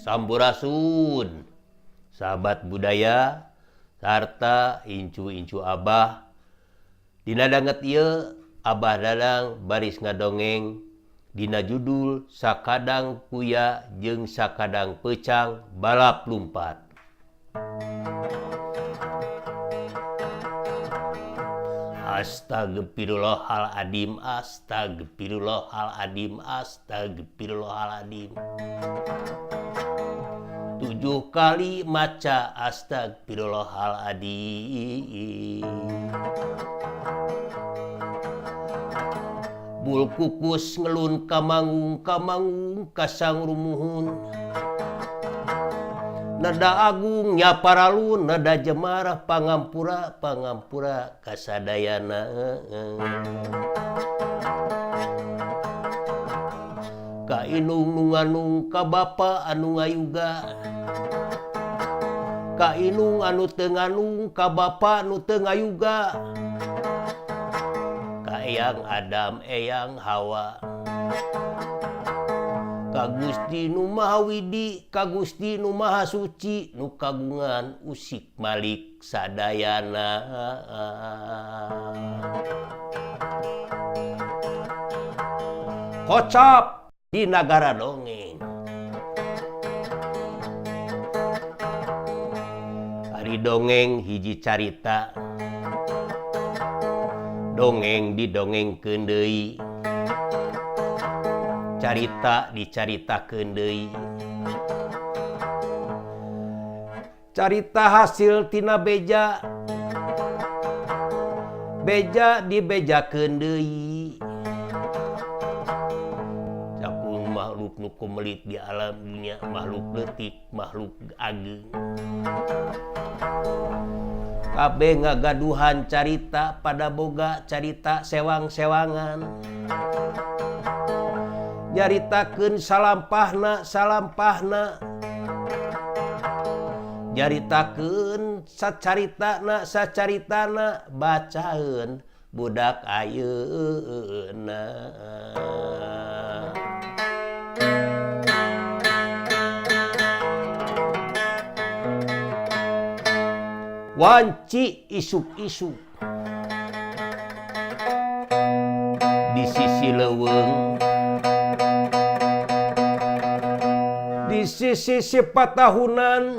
Sampurasun, sahabat budaya, sarta incu-incu Abah. Dina danget ieu Abah Dadang baris ngadongeng dina judul Sakadang Kuya jeung Sakadang Peucang Balap Lumpat. Astagfirullahaladzim, astagfirullahaladzim, astagfirullahaladzim. 7 kali maca astagfirullahaladzim. Bul kukus ngelun kamangung kasang rumuhun. Nada agung nyaparalun, nada jemarah pangampura kasadayana. Ka inung nunganung ka bapa anu ngayuga. Ka inung anu teu nganung ka bapa anu teu ngayuga. Ka eyang Adam eyang Hawa. Ka Gusti nu Maha Widi, ka Gusti nu Maha Suci, nu kagungan usik malik sadayana. Kocap di Nagara Dongeng. Ari dongeng hiji carita. Dongeng didongengkeun deui. Carita dicaritakeun deui. Carita hasil tina beja. Beja dibejakeun deui. Capung makhluk nu kumelit di alam dunia, makhluk leutik, makhluk ageng. Kabeh ngagaduhan carita pada boga carita sewang-sewangan. Nyaritakeun salampahna. Nyaritakeun sacaritana bacaeun budak ayeuna. Wanci isuk-isuk di sisi leuweung. Di sisi sipatahunan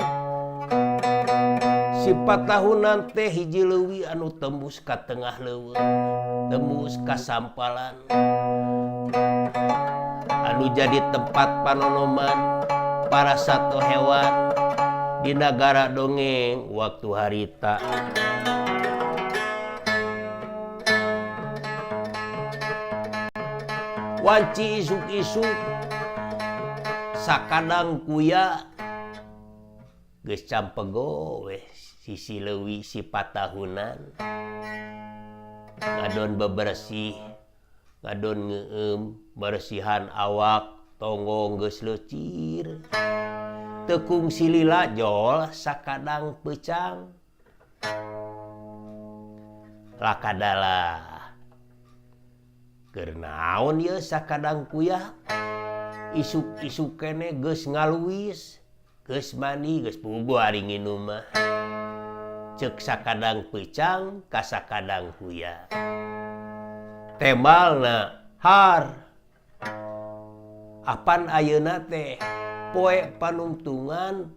teh hiji leuwih anu tembus ka tengah leuweung, tembus ka sampalan, anu jadi tempat panonoman para sato hewan di Nagara Dongeng waktu harita. Wanci isuk-isuk sakadang kuya geus campego we sisi leuwih sipatahunan. Ngadon bebersih, ngadon ngeueum, bersihan awak, tonggong geus leucir. Tekung silila jol sakadang peucang. Lakadalah keur naon ieu sakadang kuya? Isuk-isuk kene geus ngaluwis, geus mani, geus puguh ari nginum mah. Ceuk sakadang peucang ka sakadang kuya. Temalna har. Apan ayeuna teh poe panungtungan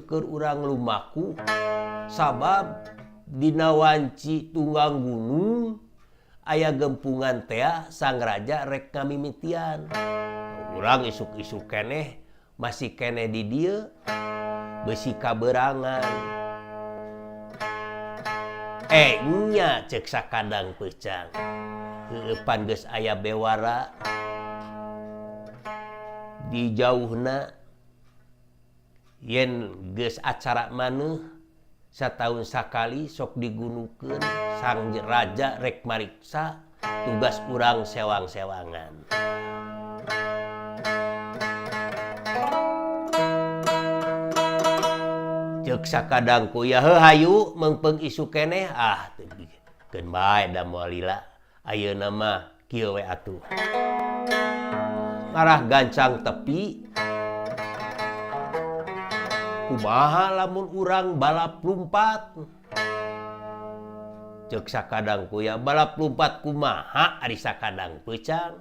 keur urang lumaku sabab dina wanci tunggang gunung aya gempungan teh sang raja rek ngamimitian. Urang isuk-isuk keneh masih keneh di dieu besi kaberangan. Nya ceuk sakadang peucang. Heueupan geus aya bewara. Di jauhna yen geus acara maneuh sataun sakali sok digunukeun sang raja rek mariksa tugas urang sewang-sewangan. Ceuk sakadang kuya heuh hayu meungpeung isuk keneh keun bae da moal lila ayeuna mah kieu we atuh. Ngarah gancang tepi kumaha lamun urang balap lumpat cek sakadang kuya balap lumpat kumaha ari sakadang pecang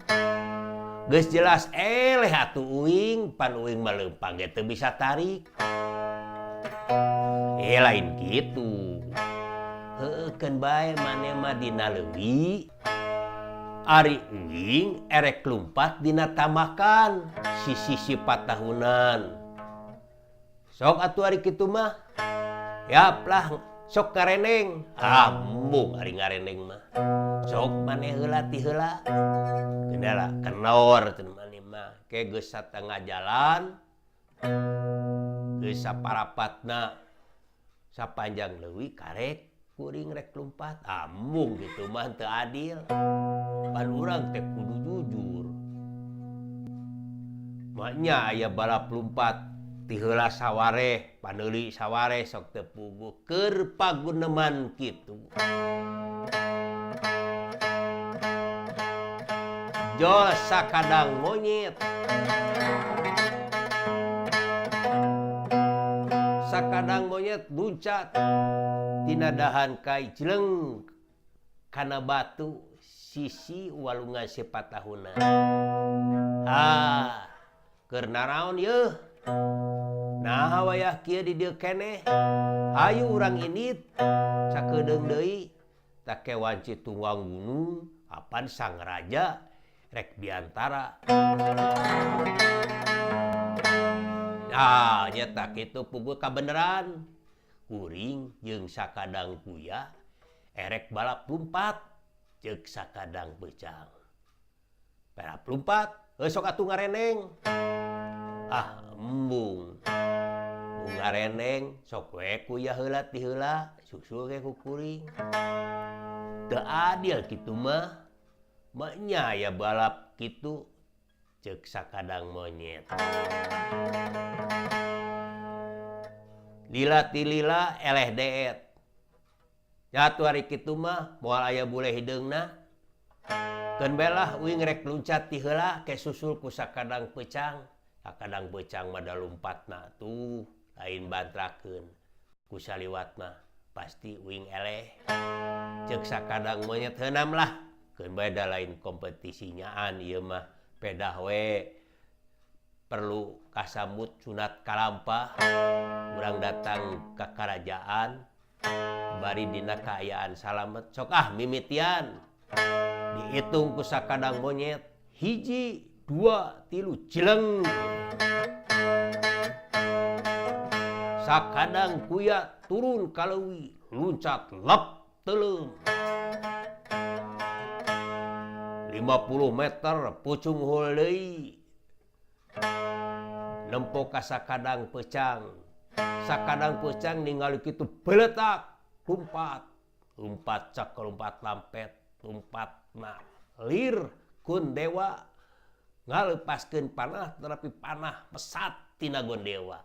geus jelas eleh atuh uing pan uing maleumpang ge teu bisa tarik lain kitu heueuh keun bae maneh mah dina leuwih ari uing erek lumpat dina tamakan sisi 4 tahunan sok atuh ari kitu mah yap lah sok ngareneng ambung ari ngareneng mah sok maneh heula ti heula geunala kenor teh maneh mah ke geus satengah jalan geus saparapatna sapanjang leuwih karek kuring rek lumpat ambung gitu mah teu adil pan urang teh kudu jujur maknya aya balap lumpat ti heula sawareh paneuli sawareh sok teu puguh keur paguneman kitu jos sakadang monyet luncat tina dahan kai jeleng kana batu sisi walungan 4 tahunan keur naraon yeuh nah wayah kieu di dieu keneh hayu urang init sakedeung deui take wanci tunggang gunung apan sang raja rek biantara nyata kitu puguh kabeneran kuring jeung sakadang kuya erek balap lumpat ceuk sakadang pecang balap lumpat sok atuh ngareneng embung ngareneng sok we kuya heula ti heula susul ge ku kuring teu adil kitu mah maknya aya balap kitu ceuk sakadang monyet lila ti lila eleh deet nyatu ari kitu mah moal aya bule hideungna keun belah uing rek luncat ti heula ke susul ku sakadang pecang mah da lumpatna tuh lain bantrakeun ku saliwatna pasti uing eleh ceuk sakadang monyet heunam lah keun bae da lain kompetisinyaan ieu mah pedah we perlu kasambut sunat kalampah urang datang ke kerajaan bari dina kaayaan salamet sok mimitian dihitung ku sakadang monyet 1 2 3 jeleng sakadang kuya turun ka leuwih luncat lep teuleum 50 meter pucung hul deui nempo ka sakadang pecang ningali kitu beletak lumpat cak lompat lampet lompatna lir kun dewa ngalepaskeun panah tetapi panah pesat tina gondewa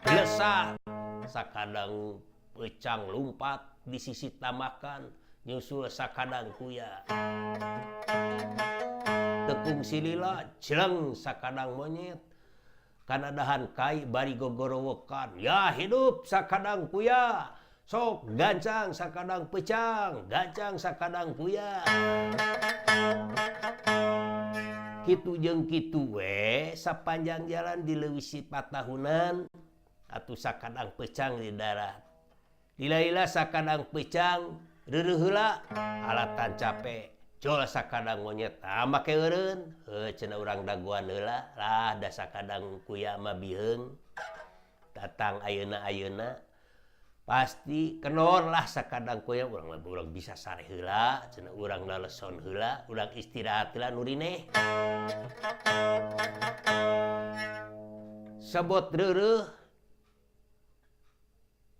biasa sakadang pecang lumpat di sisi tamakan nyusul sakadang kuya tekung silila jeleng sakadang monyet kana dahan kai bari gogorowokan ya hidup sakadang kuya sok gancang sakadang pecang gancang sakadang kuya kitu jeung kitu we sapanjang jalan di leuwih 4 tahunan atuh sakadang pecang di darat lila-lila sakadang pecang reureuh heula alatan capek jol sakadang monyet make eureun cenah urang daguan heula lah da sakadang kuya mah biheung datang ayeuna pasti kenor lah sakadang kuya urang bisa sare heula cenah urang laleson heula urang istirahat heula nu rineh sabot reureuh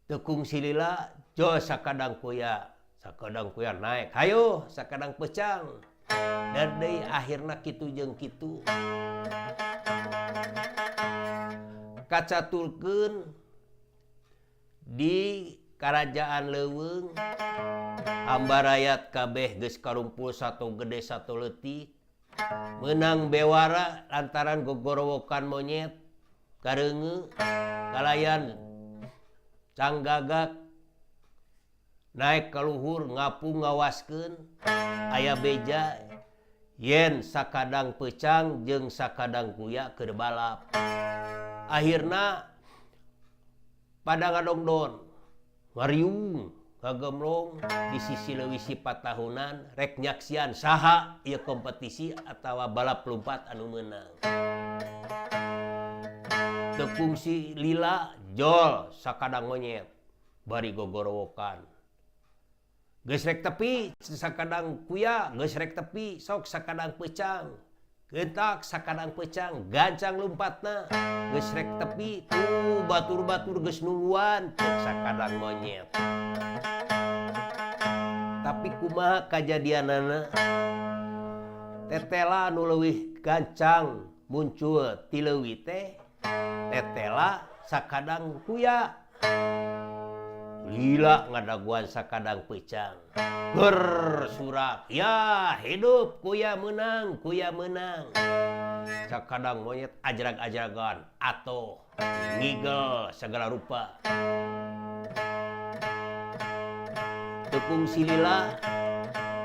tekung silila jol sakadang kuya naik hayo sakadang pecang dan deui akhirna kitu jeung kitu kacaturkeun di karajaan leuweung hamba rakyat kabeh geus karumpul satu gede satu leutik meunang bewara lantaran gogorowokan monyet kareungeuh kalayan Canggagak naik ke luhur ngapung ngawaskeun aya beja yen sakadang pecang jeung sakadang kuya keur balap. Akhirna pada ngadongdon ngariung ngagemlong di sisi leuwih 4 tahunan rek nyaksian saha ieu kompetisi atawa balap lompat anu meunang. Tepung si lila jol sakadang monyet bari gogorowokan. Geus rek tepi sakadang kuya geus rek tepi sok sakadang pecang. Gentak sakadang pecang gancang lompatna geus rek tepi tuh batur-batur geus nungguan ceuk sakadang monyet. Tapi kumaha kajadianana tetela anu leuwih gancang muncul ti leuwih teh tetela sakadang kuya. Lila ngadaguan sakadang pecang. Bersurak, ya hidup kuya menang, kuya menang. Sakadang monyet ajrag-ajragan atau ngigel segala rupa. Tepung si lila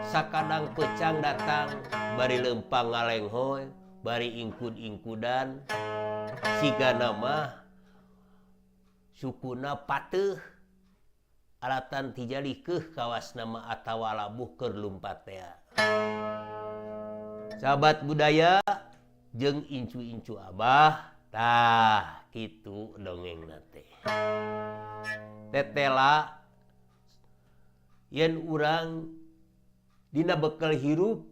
sakadang pecang datang bari lempang ngalenghoy, bari ingkud-ingkudan. Siga nama sukuna pateuh alatan tijali keuh kawas nama atawa labuh keur lumpat teh. Sahabat budaya jeung incu-incu abah tah kitu dongengna teh. Tetela yen urang dina bekel hirup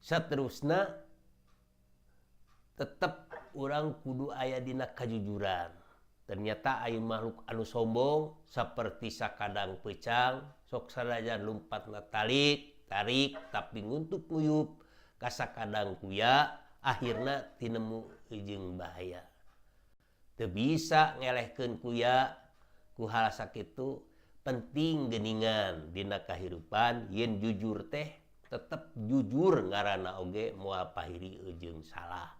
saterusna tetep urang kudu aya dina kajujuran. Ternyata aya makhluk anu sombong saperti sakadang pecang sok sanajan lumpatna tarik tapi nguntuk nguyup ka sakadang kuya akhirna tinemu jeung bahaya. Teu bisa ngelehkeun kuya ku hal sakitu. Penting geuningan dina kahirupan yen jujur teh tetep jujur ngaranna oge moal pahiri jeung salah.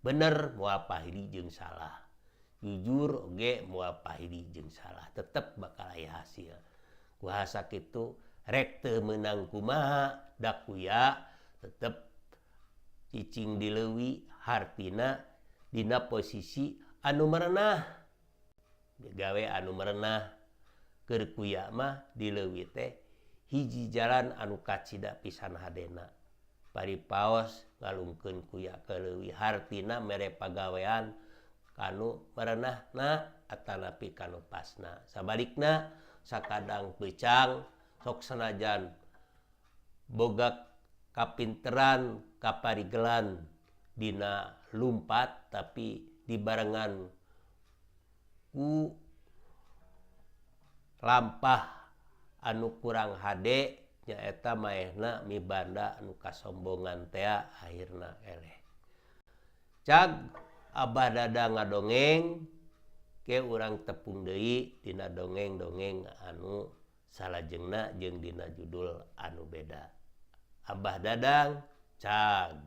Bener moal pahiri jeung salah. Jujur oge moal pahiri jeung salah tetep bakal aya hasil. Kuasa kitu rek teu meunang kumaha da kuya tetep cicing dileuwih hartina dina posisi anu merenah. Gawe anu merenah keur kuya mah dileuwih teh hiji jalan anu kacida pisan hadena. Paripaos ngalungkeun kuya ka leuwih hartina mere pagawean kanu merenahna atanapi kanu pasna. Sabalikna sakadang pecang sok sanajan boga kapinteran kaparigelan dina lumpat tapi dibarengan ku lampah anu kurang hade nyaeta maehna mibanda anu kasombongan teh akhirna eleh. Cag Abah Dada ngadongeng ke urang tepung deui dina dongeng-dongeng anu salajengna jeung dina judul anu beda. Abah Dadang cag.